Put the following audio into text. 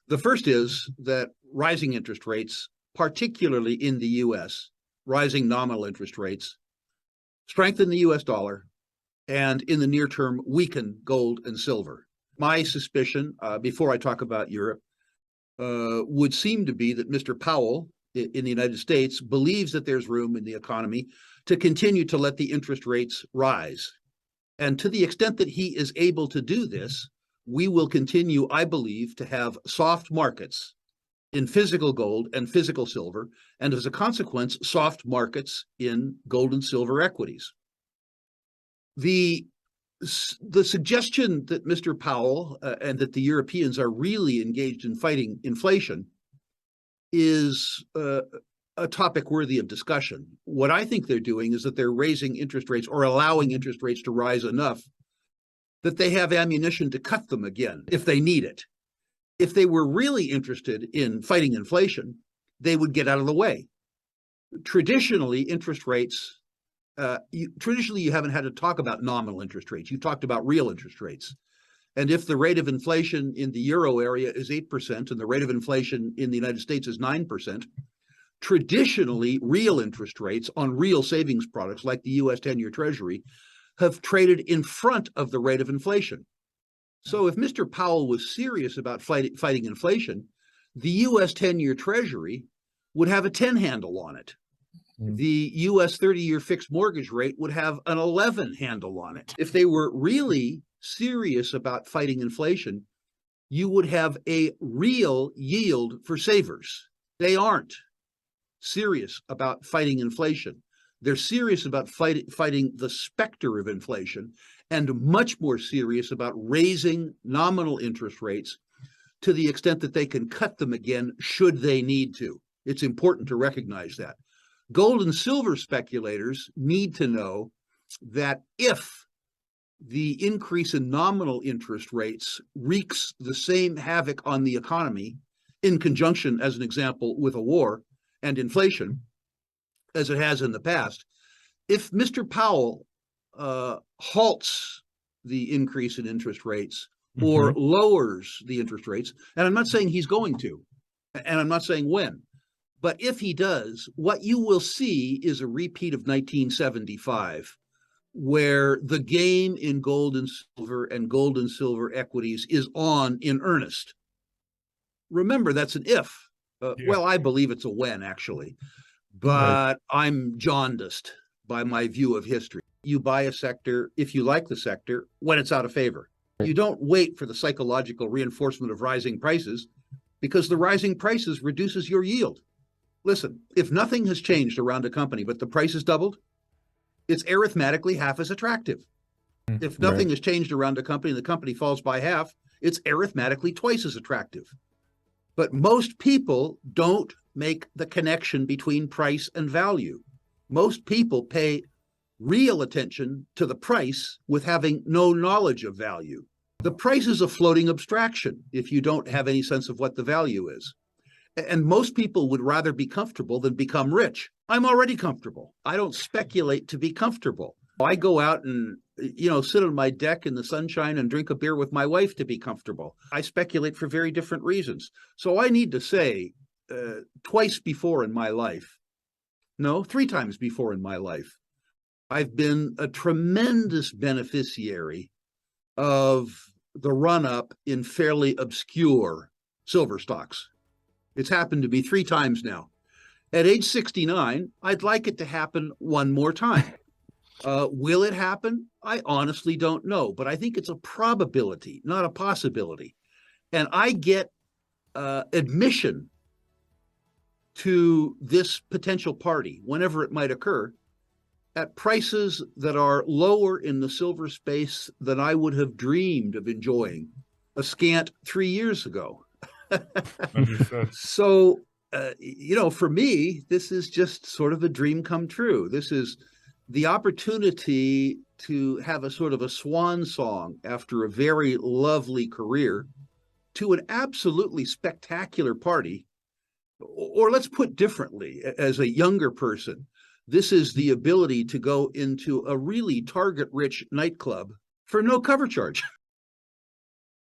The first is that rising interest rates, particularly in the US, rising nominal interest rates, strengthen the US dollar and in the near term weaken gold and silver. My suspicion, before I talk about Europe, would seem to be that Mr. Powell in the United States believes that there's room in the economy to continue to let the interest rates rise. And to the extent that he is able to do this, we will continue, I believe, to have soft markets in physical gold and physical silver, and as a consequence, soft markets in gold and silver equities. The suggestion that Mr. Powell and that the Europeans are really engaged in fighting inflation is a topic worthy of discussion. What I think they're doing is that they're raising interest rates or allowing interest rates to rise enough that they have ammunition to cut them again if they need it. If they were really interested in fighting inflation, they would get out of the way. Traditionally, interest rates, you haven't had to talk about nominal interest rates. You've talked about real interest rates. And if the rate of inflation in the euro area is 8% and the rate of inflation in the United States is 9%, traditionally, real interest rates on real savings products like the US 10-year Treasury have traded in front of the rate of inflation. So if Mr. Powell was serious about fighting inflation, the US 10-year Treasury would have a 10 handle on it. The US 30-year fixed mortgage rate would have an 11 handle on it. If they were really serious about fighting inflation, you would have a real yield for savers. They aren't serious about fighting inflation. They're serious about fighting the specter of inflation, and much more serious about raising nominal interest rates to the extent that they can cut them again should they need to. It's important to recognize that. Gold and silver speculators need to know that if the increase in nominal interest rates wreaks the same havoc on the economy in conjunction, as an example, with a war and inflation, as it has in the past, if Mr. Powell halts the increase in interest rates or lowers the interest rates, and I'm not saying he's going to, and I'm not saying when, but if he does, what you will see is a repeat of 1975, where the game in gold and silver equities is on in earnest. Remember, that's an if. Well, I believe it's a when, actually. But I'm jaundiced by my view of history. You buy a sector, if you like the sector, when it's out of favor. You don't wait for the psychological reinforcement of rising prices, because the rising prices reduces your yield. Listen, if nothing has changed around a company but the price has doubled, it's arithmetically half as attractive. If nothing has changed around a company and the company falls by half, it's arithmetically twice as attractive. But most people don't make the connection between price and value. Most people pay real attention to the price with having no knowledge of value. The price is a floating abstraction if you don't have any sense of what the value is. And most people would rather be comfortable than become rich. I'm already comfortable. I don't speculate to be comfortable. I go out and, sit on my deck in the sunshine and drink a beer with my wife to be comfortable. I speculate for very different reasons. So I need to say, twice before in my life, no, 3 times before in my life, I've been a tremendous beneficiary of the run-up in fairly obscure silver stocks. It's happened to me 3 times now. At age 69, I'd like it to happen one more time. Will it happen? I honestly don't know, but I think it's a probability, not a possibility. And I get admission to this potential party, whenever it might occur, at prices that are lower in the silver space than I would have dreamed of enjoying a scant 3 years ago. So, for me, this is just sort of a dream come true. This is the opportunity to have a sort of a swan song after a very lovely career to an absolutely spectacular party. Or let's put differently, as a younger person, this is the ability to go into a really target-rich nightclub for no cover charge.